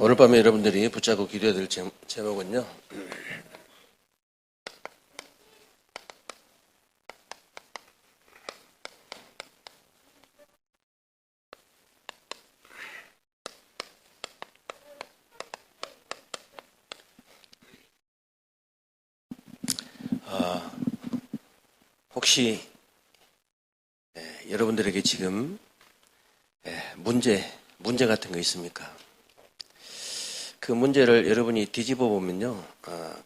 오늘 밤에 여러분들이 붙잡고 기도해야 될 제목은요. 혹시 여러분들에게 지금 문제 같은 거 있습니까? 그 문제를 여러분이 뒤집어 보면요,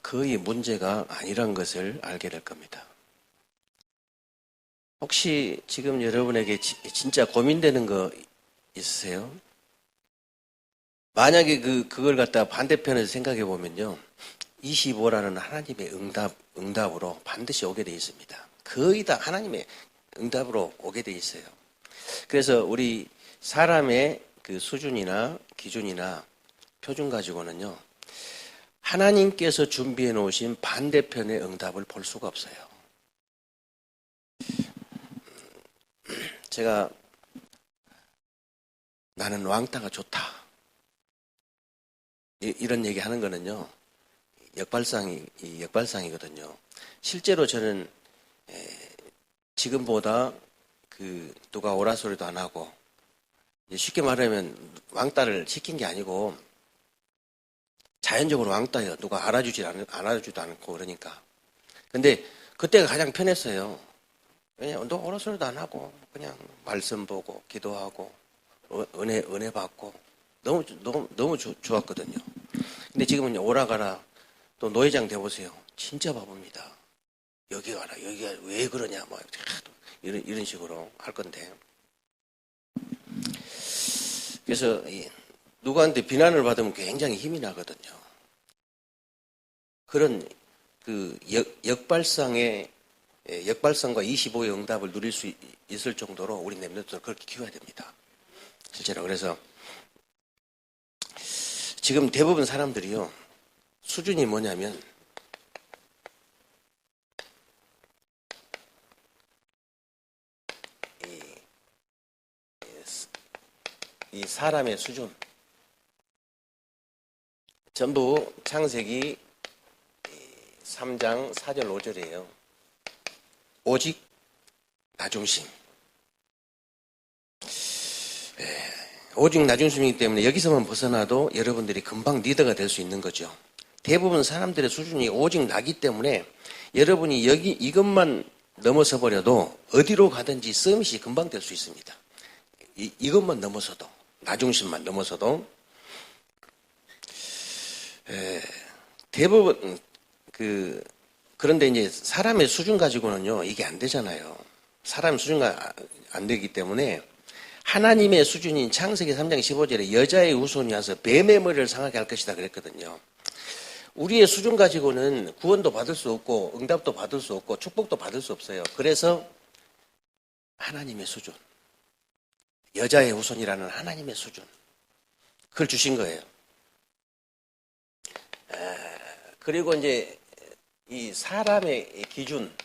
거의 문제가 아니란 것을 알게 될 겁니다. 혹시 지금 여러분에게 진짜 고민되는 거 있으세요? 만약에 그걸 갖다 반대편에서 생각해 보면요, 25라는 하나님의 응답으로 반드시 오게 돼 있습니다. 거의 다 하나님의 응답으로 오게 돼 있어요. 그래서 우리 사람의 그 수준이나 기준이나 표준 가지고는요, 하나님께서 준비해 놓으신 반대편의 응답을 볼 수가 없어요. 제가 나는 왕따가 좋다, 이런 얘기 하는 거는요, 역발상이거든요. 실제로 저는 지금보다 누가 오라 소리도 안 하고, 쉽게 말하면 왕따를 시킨 게 아니고 자연적으로 왕따예요. 누가 알아주지도 않고 그러니까. 근데 그때가 가장 편했어요. 왜냐면 누가 오라 소리도 안 하고 그냥 말씀 보고 기도하고 은혜 받고 너무 좋았거든요. 근데 지금은 오라 가라, 또 노회장 돼보세요. 진짜 바쁩니다. 여기 와라, 여기가 왜 그러냐, 뭐 이런 식으로 할 건데. 그래서 누구한테 비난을 받으면 굉장히 힘이 나거든요. 그런 역발상과 25의 응답을 누릴 수 있을 정도로 우리 렘넌트를 그렇게 키워야 됩니다. 실제로. 그래서 지금 대부분 사람들이요, 수준이 뭐냐면 이 사람의 수준, 전부 창세기 3장 4절 5절이에요. 오직 나중심. 오직 나중심이기 때문에 여기서만 벗어나도 여러분들이 금방 리더가 될 수 있는 거죠. 대부분 사람들의 수준이 오직 나기 때문에 여러분이 이것만 넘어서 버려도 어디로 가든지 서밋이 금방 될 수 있습니다. 이것만 넘어서도, 나중심만 넘어서도. 대부분 그런데 이제 사람의 수준 가지고는요, 이게 안 되잖아요. 사람의 수준가 안 되기 때문에 하나님의 수준인 창세기 3장 15절에 여자의 후손이 와서 뱀의 머리를 상하게 할 것이다 그랬거든요. 우리의 수준 가지고는 구원도 받을 수 없고 응답도 받을 수 없고 축복도 받을 수 없어요. 그래서 하나님의 수준, 여자의 후손이라는 하나님의 수준, 그걸 주신 거예요. 그리고 이제 이 사람의 기준,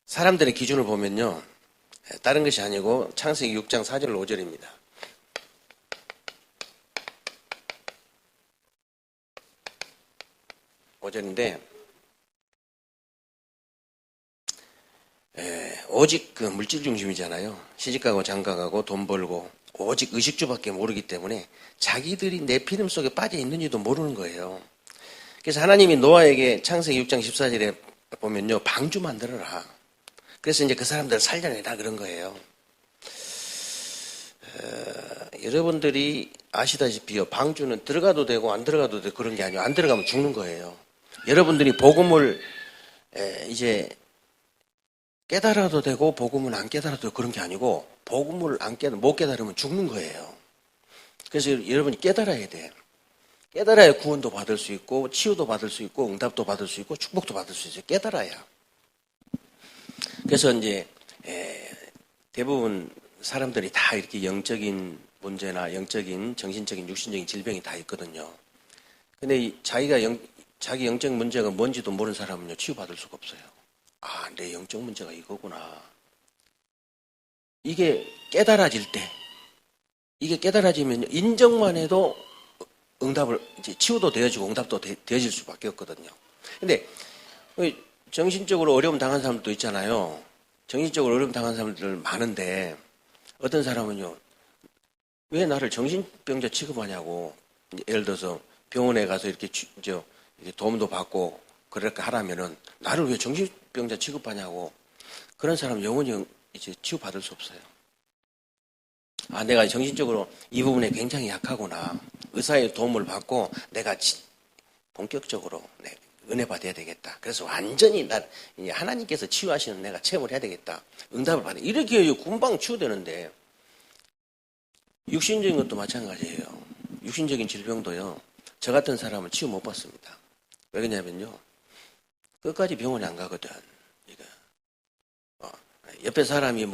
사람들의 기준을 보면요, 다른 것이 아니고 창세기 6장 4절 5절입니다. 5절인데 오직 그 물질 중심이잖아요. 시집가고 장가가고 돈 벌고 오직 의식주밖에 모르기 때문에 자기들이 내 피름 속에 빠져 있는지도 모르는 거예요. 그래서 하나님이 노아에게 창세기 6장 14절에 보면요, 방주 만들어라. 그래서 이제 그 사람들을 살려내라 그런 거예요. 여러분들이 아시다시피요, 방주는 들어가도 되고 안 들어가도 되고 그런 게 아니에요. 안 들어가면 죽는 거예요. 여러분들이 복음을 이제 깨달아도 되고 복음을 안 깨달아도 되고 그런 게 아니고, 복음을 못 깨달으면 죽는 거예요. 그래서 여러분이 깨달아야 돼. 깨달아야 구원도 받을 수 있고 치유도 받을 수 있고 응답도 받을 수 있고 축복도 받을 수 있어요. 깨달아야. 그래서 이제 대부분 사람들이 다 이렇게 영적인 문제나 영적인 정신적인 육신적인 질병이 다 있거든요. 근데 자기 영적 문제가 뭔지도 모르는 사람은요, 치유받을 수가 없어요. 아, 내 영적 문제가 이거구나. 이게 깨달아질 때, 이게 깨달아지면 인정만 해도 응답을 이제 치유도 되어지고 응답도 되어질 수밖에 없거든요. 근데 정신적으로 어려움 당한 사람도 있잖아요. 정신적으로 어려움 당한 사람들 많은데 어떤 사람은요, 왜 나를 정신병자 취급하냐고. 예를 들어서 병원에 가서 이렇게 도움도 받고 그렇게 하라면은 나를 왜 정신병자 취급하냐고. 그런 사람 영원히 이제 치유받을 수 없어요. 아, 내가 정신적으로 이 부분에 굉장히 약하구나. 의사의 도움을 받고 내가 본격적으로 은혜 받아야 되겠다. 그래서 완전히 하나님께서 치유하시는 내가 체험을 해야 되겠다. 응답을 받아. 이렇게 금방 치유되는데, 육신적인 것도 마찬가지예요. 육신적인 질병도요, 저 같은 사람은 치유 못 받습니다. 왜 그러냐면요, 끝까지 병원에 안 가거든. 옆에 사람이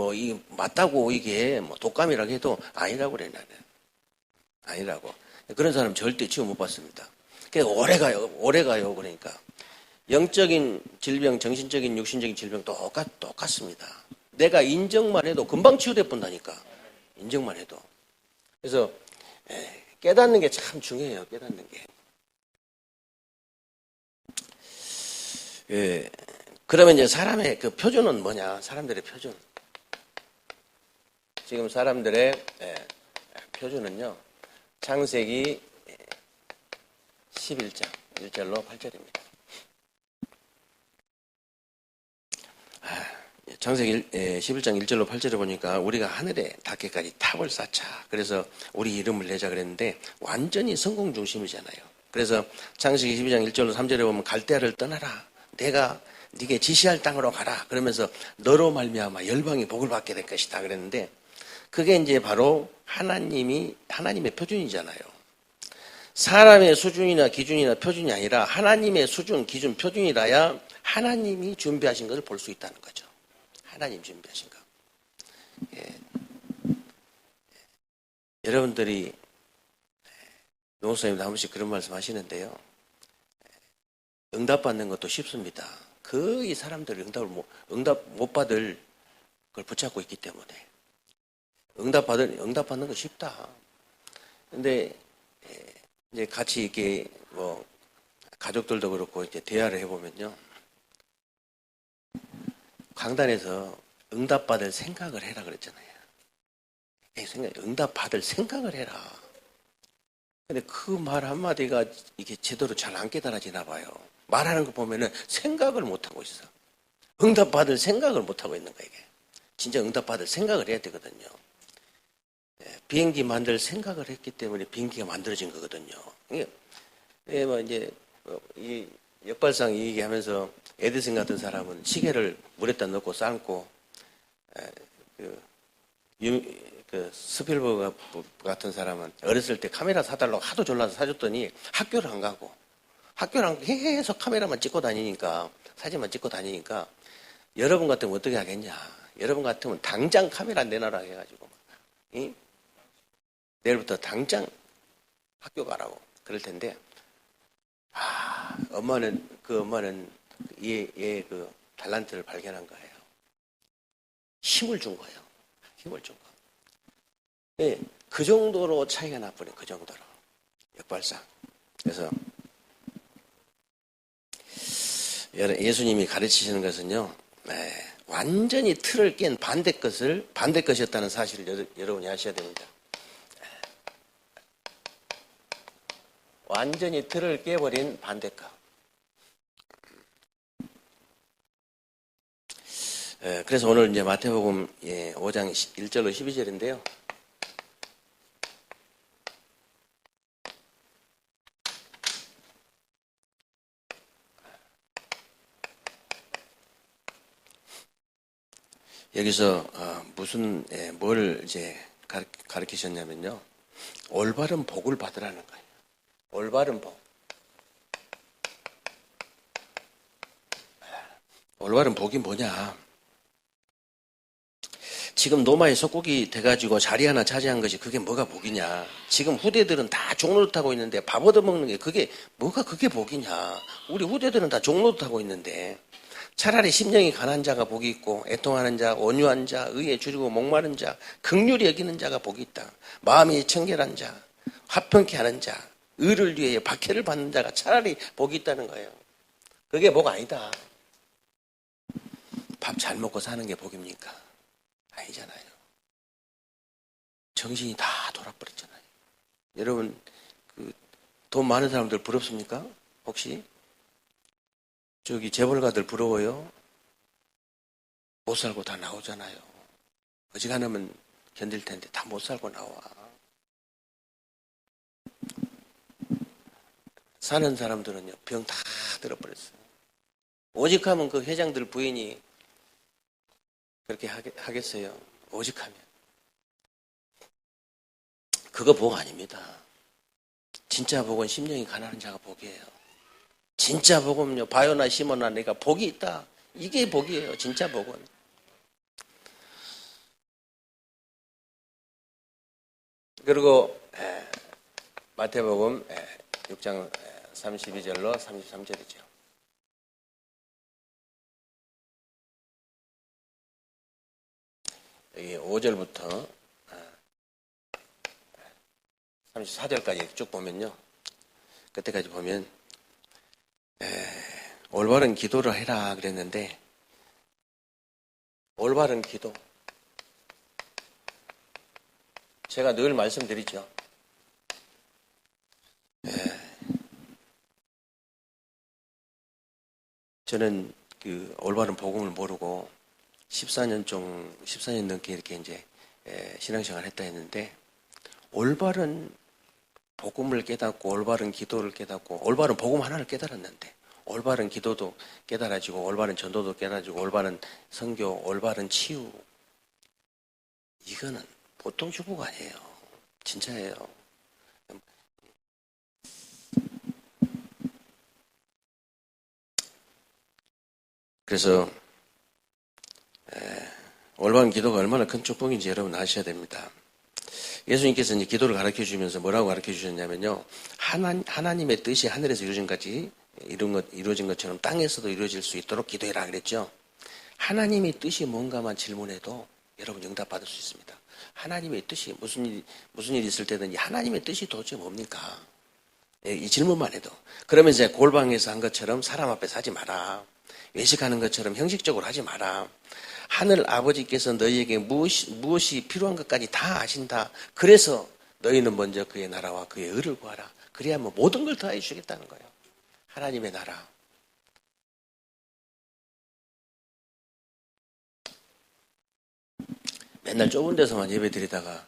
맞다고 이게 독감이라고 해도 아니라고 그래, 나는. 아니라고. 그런 사람 절대 치유 못 받습니다. 그러니까 오래 가요. 그러니까. 영적인 질병, 정신적인, 육신적인 질병 똑같습니다. 내가 인정만 해도 금방 치유돼 본다니까. 인정만 해도. 그래서, 깨닫는 게 참 중요해요, 깨닫는 게. 그러면 이제 사람의 그 표준은 뭐냐? 사람들의 표준. 지금 사람들의 표준은요, 창세기 11장 1절로 8절입니다. 창세기 11장 1절로 8절에 보니까 우리가 하늘에 닿기까지 탑을 쌓자. 그래서 우리 이름을 내자 그랬는데 완전히 성공 중심이잖아요. 그래서 창세기 12장 1절로 3절에 보면 갈대아를 떠나라. 내가 네게 지시할 땅으로 가라. 그러면서 너로 말미암아 열방이 복을 받게 될 것이다 그랬는데, 그게 이제 바로 하나님의 표준이잖아요. 사람의 수준이나 기준이나 표준이 아니라 하나님의 수준, 기준, 표준이라야 하나님이 준비하신 것을 볼 수 있다는 거죠. 하나님 준비하신 거. 여러분들이 노목사님도 한 번씩 그런 말씀 하시는데요. 응답받는 것도 쉽습니다. 거의 사람들이 응답 못 받을 걸 붙잡고 있기 때문에. 응답받는 거 쉽다. 근데, 이제 같이 이렇게 가족들도 그렇고 이제 대화를 해보면요. 강단에서 응답받을 생각을 해라 그랬잖아요. 응답받을 생각을 해라. 근데 그 말 한마디가 이게 제대로 잘 안 깨달아지나 봐요. 말하는 거 보면은 생각을 못하고 있어. 응답받을 생각을 못하고 있는 거야, 이게. 진짜 응답받을 생각을 해야 되거든요. 비행기 만들 생각을 했기 때문에 비행기가 만들어진 거거든요. 이 역발상 얘기하면서 에디슨 같은 사람은 시계를 물에다 넣고 삶고, 스필버그 같은 사람은 어렸을 때 카메라 사달라고 하도 졸라서 사줬더니 학교를 안 가고 계속 카메라만 찍고 다니니까, 사진만 찍고 다니니까, 여러분 같으면 어떻게 하겠냐. 여러분 같으면 당장 카메라 내놔라 해가지고, 내일부터 당장 학교 가라고 그럴 텐데, 엄마는 얘 그 달란트를 발견한 거예요. 힘을 준 거예요. 힘을 준 거. 그 정도로 차이가 나버린, 그 정도로. 역발상. 그래서 예수님이 가르치시는 것은요, 완전히 틀을 깬 반대 것이었다는 사실을 여러분이 아셔야 됩니다. 완전히 틀을 깨버린 반대것. 그래서 오늘 이제 마태복음 5장 1절로 12절인데요. 여기서 뭘 이제 가르치셨냐면요, 올바른 복을 받으라는 거예요. 올바른 복. 올바른 복이 뭐냐? 지금 노마의 속국이 돼가지고 자리 하나 차지한 것이 그게 뭐가 복이냐? 지금 후대들은 다 종로를 타고 있는데 밥 얻어먹는 게 그게 복이냐? 우리 후대들은 다 종로를 타고 있는데 차라리 심령이 가난한 자가 복이 있고 애통하는 자, 온유한 자, 의에 줄이고 목마른 자, 긍휼히 여기는 자가 복이 있다. 마음이 청결한 자, 화평케 하는 자, 의를 위해 박해를 받는 자가 차라리 복이 있다는 거예요. 그게 복 아니다. 밥 잘 먹고 사는 게 복입니까? 아니잖아요. 정신이 다 돌아버렸잖아요. 여러분, 돈 많은 사람들 부럽습니까? 혹시? 저기 재벌가들 부러워요? 못 살고 다 나오잖아요. 어지간하면 견딜 텐데 다 못 살고 나와. 사는 사람들은요, 병 다 들어버렸어요. 오직 하면 그 회장들 부인이 그렇게 하겠어요. 오직 하면. 그거 복 아닙니다. 진짜 복은 심령이 가난한 자가 복이에요. 진짜 복은요, 바요나 시모나 내가 복이 있다. 이게 복이에요. 진짜 복은. 그리고 마태복음 6장 32절로 33절이죠. 여기 5절부터 34절까지 쭉 보면요. 그때까지 보면 올바른 기도를 해라 그랬는데 올바른 기도 제가 늘 말씀드리죠. 저는 그 올바른 복음을 모르고 14년 넘게 이렇게 이제 신앙생활을 했다 했는데 올바른 복음을 깨닫고 올바른 기도를 깨닫고 올바른 복음 하나를 깨달았는데 올바른 기도도 깨달아지고 올바른 전도도 깨달아지고 올바른 선교, 올바른 치유 이거는 보통 축복 아니에요. 진짜예요. 그래서 올바른 기도가 얼마나 큰 축복인지 여러분 아셔야 됩니다. 예수님께서 이제 기도를 가르쳐 주면서 뭐라고 가르쳐 주셨냐면요. 하나님의 뜻이 하늘에서 이루어진 것처럼 땅에서도 이루어질 수 있도록 기도해라 그랬죠. 하나님의 뜻이 뭔가만 질문해도 여러분 응답받을 수 있습니다. 하나님의 뜻이 무슨 일 있을 때든지 하나님의 뜻이 도대체 뭡니까? 이 질문만 해도. 그러면 이제 골방에서 한 것처럼 사람 앞에서 하지 마라. 외식하는 것처럼 형식적으로 하지 마라. 하늘 아버지께서 너희에게 무엇이 필요한 것까지 다 아신다. 그래서 너희는 먼저 그의 나라와 그의 의를 구하라. 그래야 뭐 모든 걸 더해 주시겠다는 거예요. 하나님의 나라. 맨날 좁은 데서만 예배 드리다가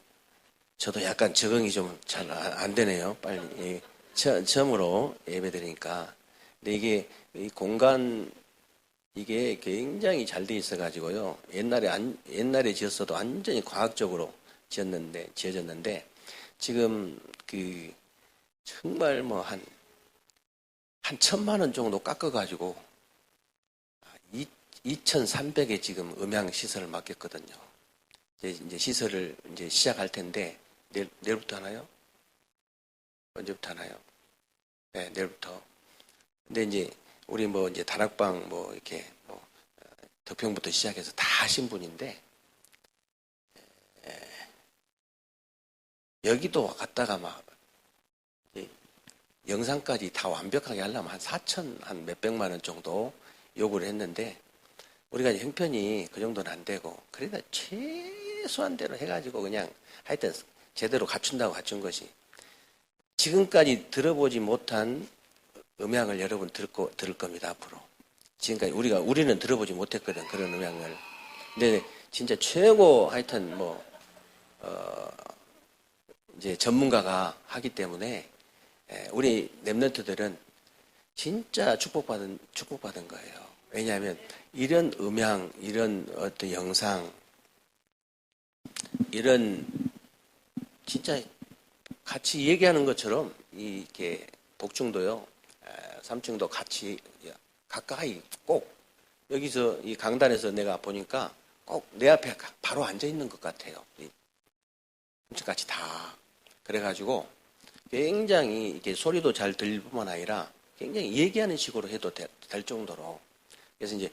저도 약간 적응이 좀 잘 안 되네요. 빨리 처음으로 예배 드리니까. 근데 이게 이 공간 이게 굉장히 잘 돼 있어 가지고요. 옛날에 지었어도 완전히 과학적으로 지어졌는데 지금 그 정말 뭐 한 1,000만 원 정도 깎아 가지고 2,300에 지금 음향 시설을 맡겼거든요. 이제 시설을 이제 시작할 텐데 내일부터 하나요? 언제부터 하나요? 네, 내일부터. 근데 이제 우리 뭐 이제 다락방 뭐 이렇게 뭐 덕평부터 시작해서 다 하신 분인데 여기도 갔다가 막 영상까지 다 완벽하게 하려면 한 4천 한 몇백만 원 정도 요구를 했는데 우리가 이제 형편이 그 정도는 안 되고 그래도 최소한대로 해가지고 그냥 하여튼 제대로 갖춘다고 갖춘 것이 지금까지 들어보지 못한 음향을 여러분 들을 겁니다, 앞으로. 지금까지 우리는 들어보지 못했거든, 그런 음향을. 근데 진짜 최고 하여튼 이제 전문가가 하기 때문에 우리 랩런트들은 진짜 축복받은 거예요. 왜냐하면 이런 음향, 이런 어떤 영상, 이런 진짜 같이 얘기하는 것처럼 이렇게 복중도요, 삼층도 같이 가까이 꼭 여기서 이 강단에서 내가 보니까 꼭 내 앞에 바로 앉아 있는 것 같아요. 삼층같이 다. 그래가지고 굉장히 이렇게 소리도 잘 들릴 뿐만 아니라 굉장히 얘기하는 식으로 해도 될 정도로. 그래서 이제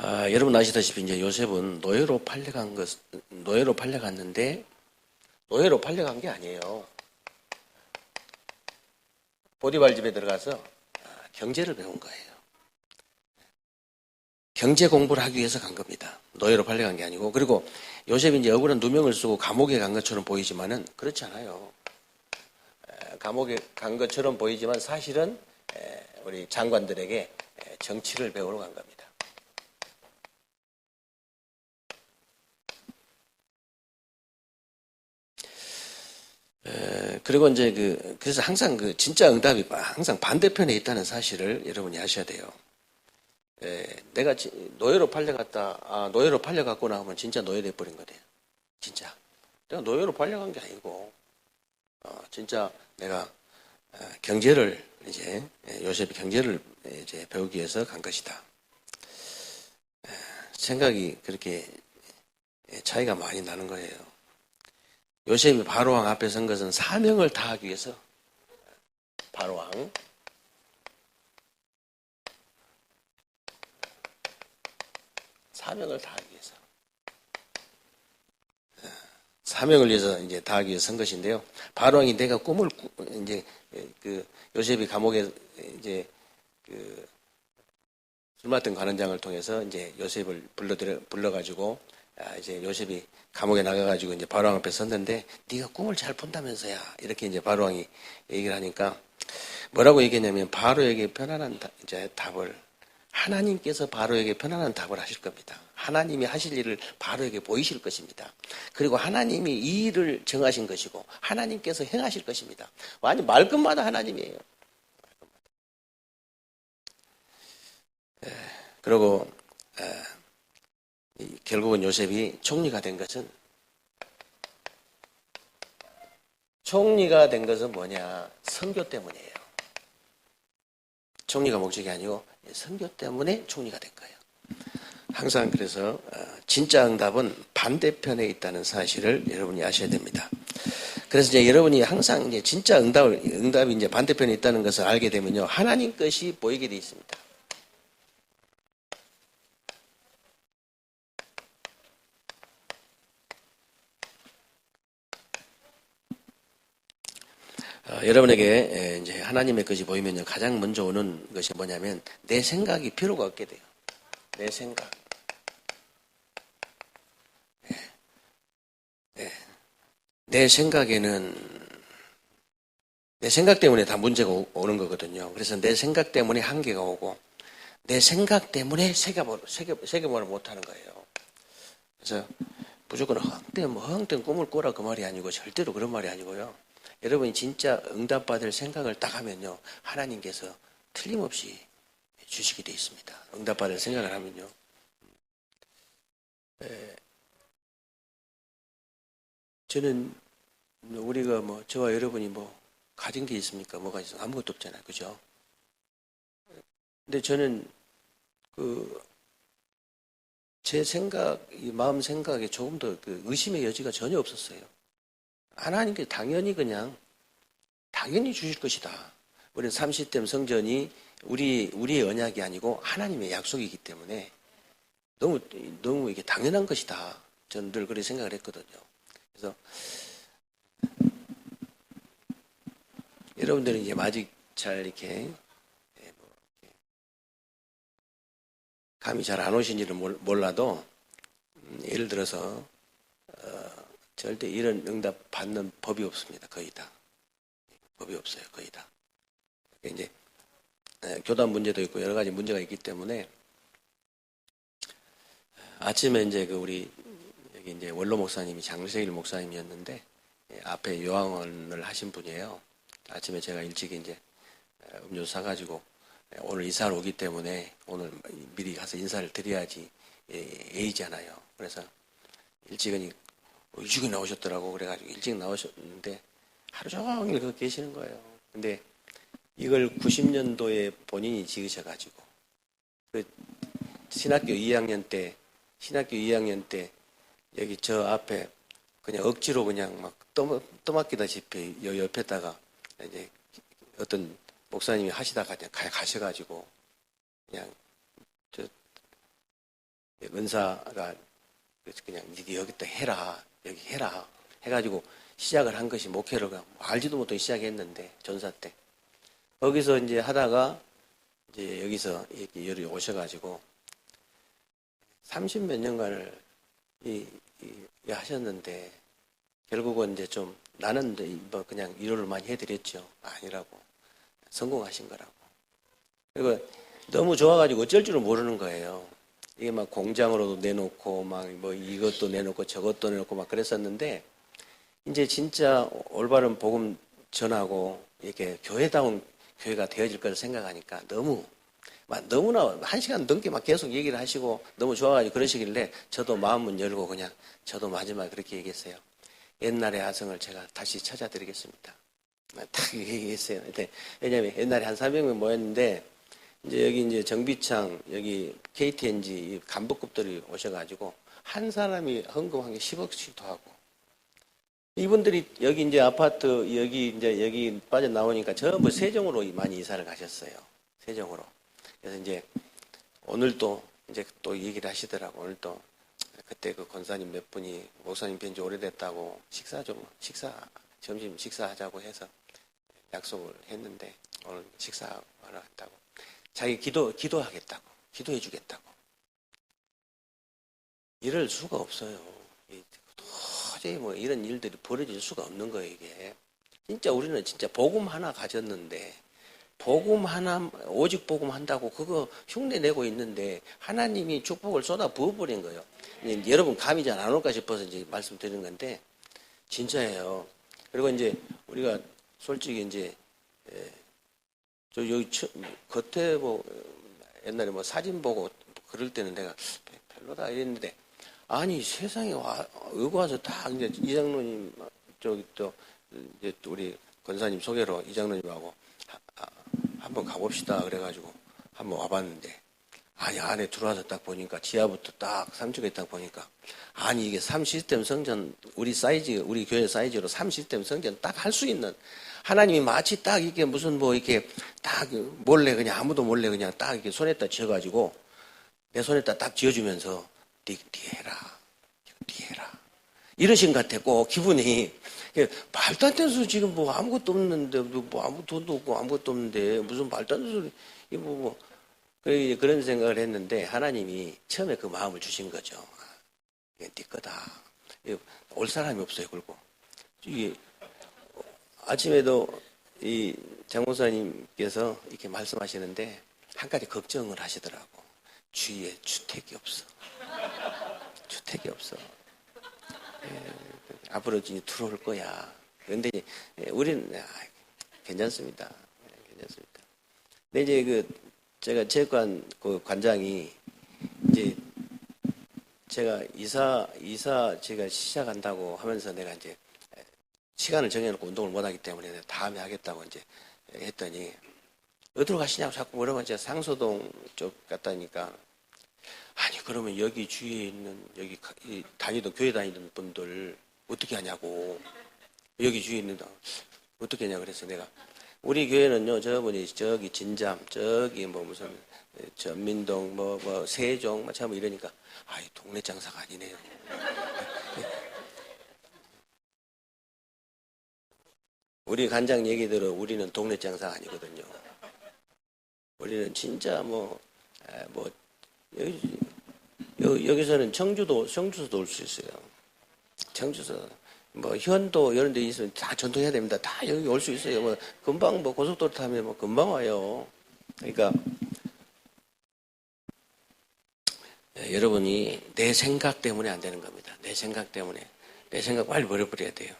여러분 아시다시피 이제 요셉은 노예로 팔려갔는데, 노예로 팔려간 게 아니에요. 보디발 집에 들어가서 경제를 배운 거예요. 경제 공부를 하기 위해서 간 겁니다. 노예로 팔려간 게 아니고. 그리고 요셉이 이제 억울한 누명을 쓰고 감옥에 간 것처럼 보이지만은 그렇지 않아요. 감옥에 간 것처럼 보이지만 사실은 우리 장관들에게 정치를 배우러 간 겁니다. 그리고 이제 그래서 항상 진짜 응답이 항상 반대편에 있다는 사실을 여러분이 아셔야 돼요. 내가 노예로 팔려갔다, 노예로 팔려갔구나 하면 진짜 노예 돼버린 거예요. 진짜. 내가 노예로 팔려간 게 아니고, 진짜 내가 경제를 요셉이 경제를 이제 배우기 위해서 간 것이다. 생각이 그렇게 차이가 많이 나는 거예요. 요셉이 바로왕 앞에 선 것은 사명을 다하기 위해서 바로왕 사명을 다하기 위해서 사명을 위해서 이제 다하기 위해서 선 것인데요. 바로왕이 내가 꿈을 이제 요셉이 감옥에 이제 술 맡은 관원장을 통해서 이제 요셉을 불러가지고 이제 요셉이 감옥에 나가가지고 이제 바로왕 앞에 섰는데 네가 꿈을 잘 푼다면서야 이렇게 이제 바로왕이 얘기를 하니까 뭐라고 얘기했냐면 바로에게 편안한 이제 답을 하나님께서 바로에게 편안한 답을 하실 겁니다. 하나님이 하실 일을 바로에게 보이실 것입니다. 그리고 하나님이 이 일을 정하신 것이고 하나님께서 행하실 것입니다. 완전 말끝마다 하나님이에요. 그리고 결국은 요셉이 총리가 된 것은 뭐냐? 선교 때문이에요. 총리가 목적이 아니고 선교 때문에 총리가 된 거예요. 항상 그래서 진짜 응답은 반대편에 있다는 사실을 여러분이 아셔야 됩니다. 그래서 이제 여러분이 항상 이제 진짜 응답이 이제 반대편에 있다는 것을 알게 되면요, 하나님 것이 보이게 돼 있습니다. 여러분에게 이제 하나님의 것이 보이면요, 가장 먼저 오는 것이 뭐냐면 내 생각이 필요가 없게 돼요. 내 생각. 내 생각에는 내 생각 때문에 다 문제가 오는 거거든요. 그래서 내 생각 때문에 한계가 오고 내 생각 때문에 세계보를 못하는 거예요. 그래서 무조건 허황된 꿈을 꿔라 그 말이 아니고 절대로 그런 말이 아니고요. 여러분이 진짜 응답받을 생각을 딱 하면요, 하나님께서 틀림없이 주시게 돼 있습니다. 응답받을 생각을 하면요. 저는 우리가 저와 여러분이 가진 게 있습니까? 뭐가 있어? 아무것도 없잖아요. 그죠? 근데 저는 제 이 마음 생각에 조금 더 의심의 여지가 전혀 없었어요. 하나님께 당연히 주실 것이다. 우리는 30댐 성전이 우리의 언약이 아니고 하나님의 약속이기 때문에 너무 이게 당연한 것이다. 저는 늘 그렇게 생각을 했거든요. 그래서 여러분들은 이제 아직 잘 이렇게 감이 잘 안 오신지는 몰라도 예를 들어서 절대 이런 응답 받는 법이 없습니다. 거의 다. 법이 없어요. 거의 다. 이제 교단 문제도 있고 여러 가지 문제가 있기 때문에 아침에 이제 우리 여기 이제 원로 목사님이 장세일 목사님이었는데 앞에 요양원을 하신 분이에요. 아침에 제가 일찍 이제 음료수 사가지고 오늘 이사를 오기 때문에 오늘 미리 가서 인사를 드려야지 예의잖아요. 그래서 일찍이 나오셨더라고. 그래가지고 일찍 나오셨는데 하루 종일 거기 계시는 거예요. 근데 이걸 90년도에 본인이 지으셔가지고 신학교 2학년 때 여기 저 앞에 그냥 억지로 그냥 막 떠맡기다시피 옆에다가 이제 어떤 목사님이 하시다가 그냥 가셔가지고 그냥 은사가 그냥 니 여기다 해라, 여기 해라 해가지고 시작을 한 것이 목회를 알지도 못하게 시작했는데 전사 때 거기서 이제 하다가 이제 여기서 여기 오셔가지고 30몇 년간을 하셨는데 결국은 이제 좀 나는 뭐 그냥 위로를 많이 해드렸죠. 아니라고 성공하신 거라고. 그리고 너무 좋아가지고 어쩔 줄을 모르는 거예요. 이게 막 공장으로도 내놓고 막 뭐 이것도 내놓고 저것도 내놓고 막 그랬었는데 이제 진짜 올바른 복음 전하고 이렇게 교회다운 교회가 되어질 것을 생각하니까 너무나 1시간 넘게 막 계속 얘기를 하시고 너무 좋아가지고 그러시길래 저도 마음은 열고 그냥 저도 마지막에 그렇게 얘기했어요. 옛날의 아성을 제가 다시 찾아드리겠습니다. 딱 얘기했어요. 왜냐면 옛날에 한 300명 모였는데 이제 여기 이제 정비창 여기 KTNG 간부급들이 오셔가지고 한 사람이 헌금한 게 10억씩도 하고 이분들이 여기 이제 아파트 여기 빠져나오니까 전부 세종으로 많이 이사를 가셨어요. 세종으로. 그래서 이제 오늘 또 이제 또 얘기를 하시더라고. 오늘 또 그때 그 권사님 몇 분이 목사님 뵌지 오래됐다고 점심 식사하자고 해서 약속을 했는데 오늘 식사하러 갔다고. 자기 기도하겠다고. 기도해 주겠다고. 이럴 수가 없어요. 도저히 뭐 이런 일들이 벌어질 수가 없는 거예요, 이게. 진짜 우리는 진짜 복음 하나 가졌는데, 복음 하나, 오직 복음 한다고 그거 흉내 내고 있는데, 하나님이 축복을 쏟아 부어버린 거예요. 여러분 감이 잘 안 올까 싶어서 이제 말씀드리는 건데, 진짜예요. 그리고 이제 우리가 솔직히 이제, 저 여기 겉에 뭐, 옛날에 뭐 사진 보고 그럴 때는 내가 별로다 이랬는데, 아니 세상에 여기 와서 딱 이제 이장로님 저기 또 이제 우리 권사님 소개로 이장로님하고 한번 가봅시다 그래가지고 한번 와봤는데 아니 안에 들어와서 딱 보니까 지하부터 딱 3층에 딱 보니까 아니 이게 3시스템 성전 우리 교회 사이즈로 3시스템 성전 딱 할 수 있는 하나님이 마치 딱 이게 무슨 뭐 이렇게 딱 몰래 그냥 아무도 몰래 그냥 딱 이렇게 손에다 쥐어가지고 내 손에다 딱 쥐어주면서 네 해라. 이러신 것 같아, 꼭 기분이. 말도 안 되는 소리 지금 뭐 아무것도 없는데, 뭐 아무 돈도 없고 아무것도 없는데, 무슨 말도 안 되는 소리, 그런 생각을 했는데, 하나님이 처음에 그 마음을 주신 거죠. 이게 네 거다. 올 사람이 없어요, 그리고. 아침에도 이 장목사님께서 이렇게 말씀하시는데, 한 가지 걱정을 하시더라고. 주위에 주택이 없어. 앞으로 이제 들어올 거야. 그런데 우리는 괜찮습니다. 근데 이제 제가 체육관 그 관장이 이제 제가 이사 제가 시작한다고 하면서 내가 이제 시간을 정해놓고 운동을 못하기 때문에 다음에 하겠다고 이제 했더니 어디로 가시냐고 자꾸 물어보니까 상소동 쪽 갔다니까. 아니 그러면 여기 주위에 있는 여기 교회 다니던 분들 어떻게 하냐고. 여기 주위에 있는 어떻게 하냐고 그래서 내가 우리 교회는요 저분이 저기 진잠 저기 뭐 무슨 전민동 뭐 세종 뭐 참 이러니까 아이 동네 장사가 아니네요. 우리 관장 얘기대로 우리는 동네 장사가 아니거든요. 우리는 진짜 여기서는 청주서도 올 수 있어요. 청주서, 현도 이런 데 있으면 다 전통해야 됩니다. 다 여기 올 수 있어요. 금방 고속도로 타면 금방 와요. 그러니까, 여러분이 내 생각 때문에 안 되는 겁니다. 내 생각 때문에. 내 생각 빨리 버려버려야 돼요.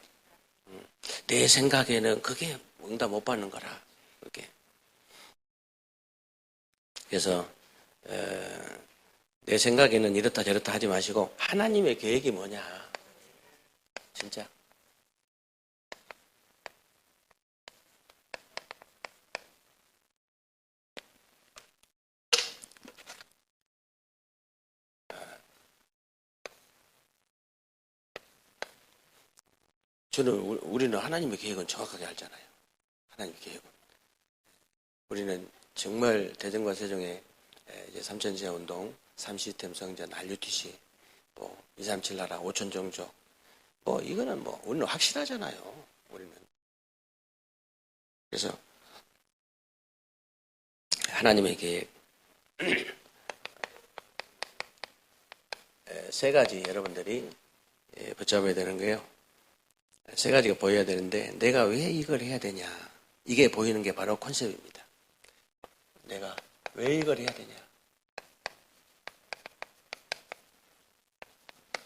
내 생각에는 그게 응답 못 받는 거라. 그렇게. 그래서, 내 생각에는 이렇다 저렇다 하지 마시고 하나님의 계획이 뭐냐 진짜 우리는 하나님의 계획은 정확하게 알잖아요. 하나님의 계획은 우리는 정말 대전과 세종에 이제 삼천지하 운동, 3시스템 성전, RUTC, 237 나라, 5천 종족, 이거는 우리는 확실하잖아요. 우리는. 그래서 하나님의 계획 세 가지 여러분들이 붙잡아야 되는 거예요. 세 가지가 보여야 되는데 내가 왜 이걸 해야 되냐, 이게 보이는 게 바로 컨셉입니다. 내가 왜 이걸 해야 되냐,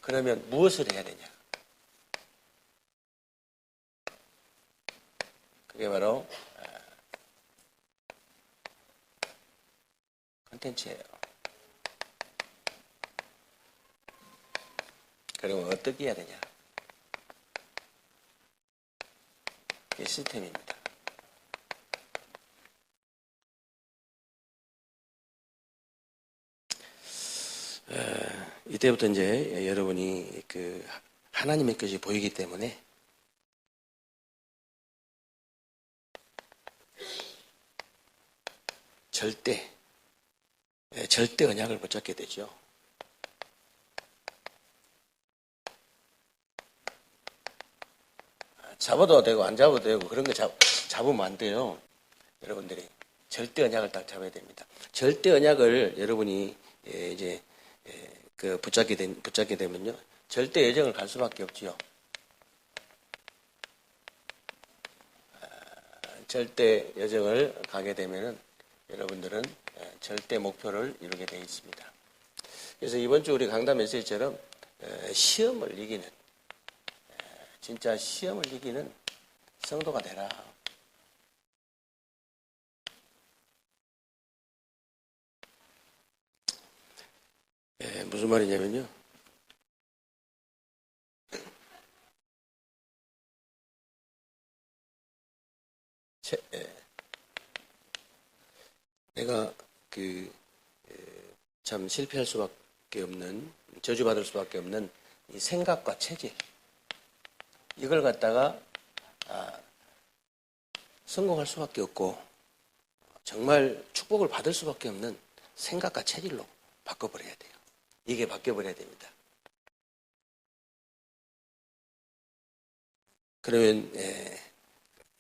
그러면 무엇을 해야 되냐, 그게 바로 컨텐츠예요. 그리고 어떻게 해야 되냐, 이게 시스템입니다. 이때부터 이제 여러분이 그 하나님의 것이 보이기 때문에 절대 언약을 붙잡게 되죠. 잡아도 되고 안 잡아도 되고 그런 거 잡으면 안 돼요. 여러분들이 절대 언약을 딱 잡아야 됩니다. 절대 언약을 여러분이 이제 붙잡게 되면요, 절대 여정을 갈 수밖에 없지요. 절대 여정을 가게 되면은 여러분들은 절대 목표를 이루게 되어 있습니다. 그래서 이번 주 우리 강단 메시지처럼 시험을 이기는, 진짜 시험을 이기는 성도가 되라. 무슨 말이냐면요, 내가 참 실패할 수밖에 없는, 저주받을 수밖에 없는 이 생각과 체질, 이걸 갖다가 성공할 수밖에 없고 정말 축복을 받을 수밖에 없는 생각과 체질로 바꿔버려야 돼요. 이게 바뀌어버려야 됩니다. 그러면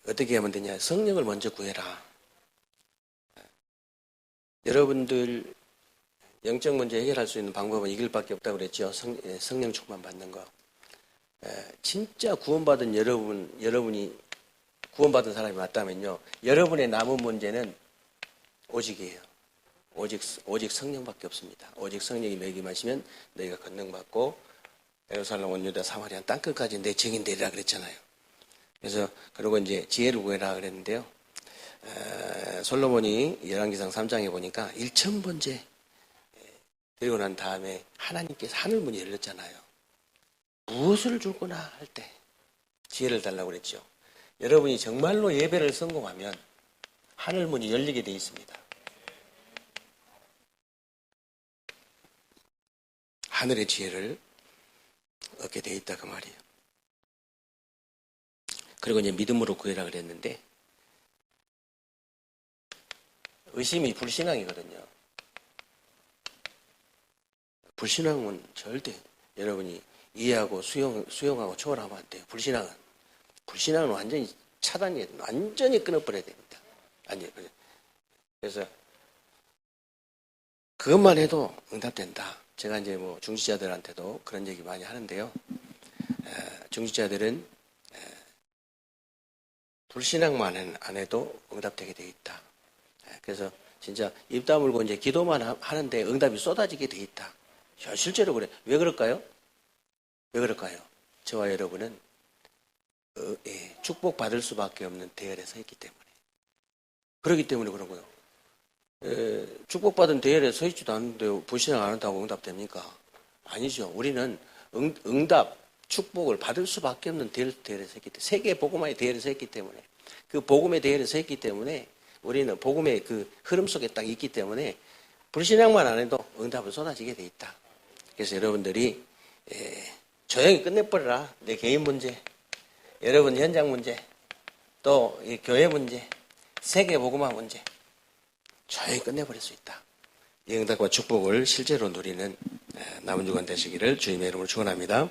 어떻게 하면 되냐, 성령을 먼저 구해라. 여러분들 영적 문제 해결할 수 있는 방법은 이 길밖에 없다고 그랬죠. 성령 충만 받는 거. 진짜 구원받은 여러분이 구원받은 사람이 맞다면요, 여러분의 남은 문제는 오직이에요. 오직 성령밖에 없습니다. 오직 성령이 너에게 마시면 너희가 권능받고 예루살렘 온 유다 사마리아 땅끝까지 내 증인 되리라 그랬잖아요. 그래서 그리고 이제 지혜를 구해라 그랬는데요. 솔로몬이 열왕기상 3장에 보니까 1000번째 드리고 난 다음에 하나님께서 하늘문이 열렸잖아요. 무엇을 줄거나 할 때 지혜를 달라고 그랬죠. 여러분이 정말로 예배를 성공하면 하늘문이 열리게 되어 있습니다. 하늘의 지혜를 얻게 되어 있다 그 말이에요. 그리고 이제 믿음으로 구해라 그랬는데, 의심이 불신앙이거든요. 불신앙은 절대 여러분이 이해하고 수용하고 초월하면 안 돼요. 불신앙은 완전히 차단이, 완전히 끊어버려야 됩니다. 그래서 그것만 해도 응답된다. 제가 이제 중직자들한테도 그런 얘기 많이 하는데요. 중직자들은 불신앙만 안 해도 응답되게 되어 있다. 그래서 진짜 입 다물고 이제 기도만 하는데 응답이 쏟아지게 되어 있다. 실제로 그래. 왜 그럴까요? 저와 여러분은 축복받을 수밖에 없는 대열에 서 있기 때문에. 그렇기 때문에 그런 거예요. 축복받은 대열에 서 있지도 않는데 불신앙 안 한다고 응답됩니까? 아니죠. 우리는 응답, 축복을 받을 수밖에 없는 대열에 서 있기 때문에, 세계 복음화의 대열에 서 있기 때문에, 그 복음의 대열에 서 있기 때문에 우리는 복음의 그 흐름 속에 딱 있기 때문에 불신앙만 안 해도 응답은 쏟아지게 돼 있다. 그래서 여러분들이 조용히 끝내버려라. 내 개인 문제, 여러분 현장 문제, 또 이 교회 문제, 세계 복음화 문제 조용히 끝내버릴 수 있다. 이 응답과 축복을 실제로 누리는 남은 주간 되시기를 주님의 이름으로 축원합니다.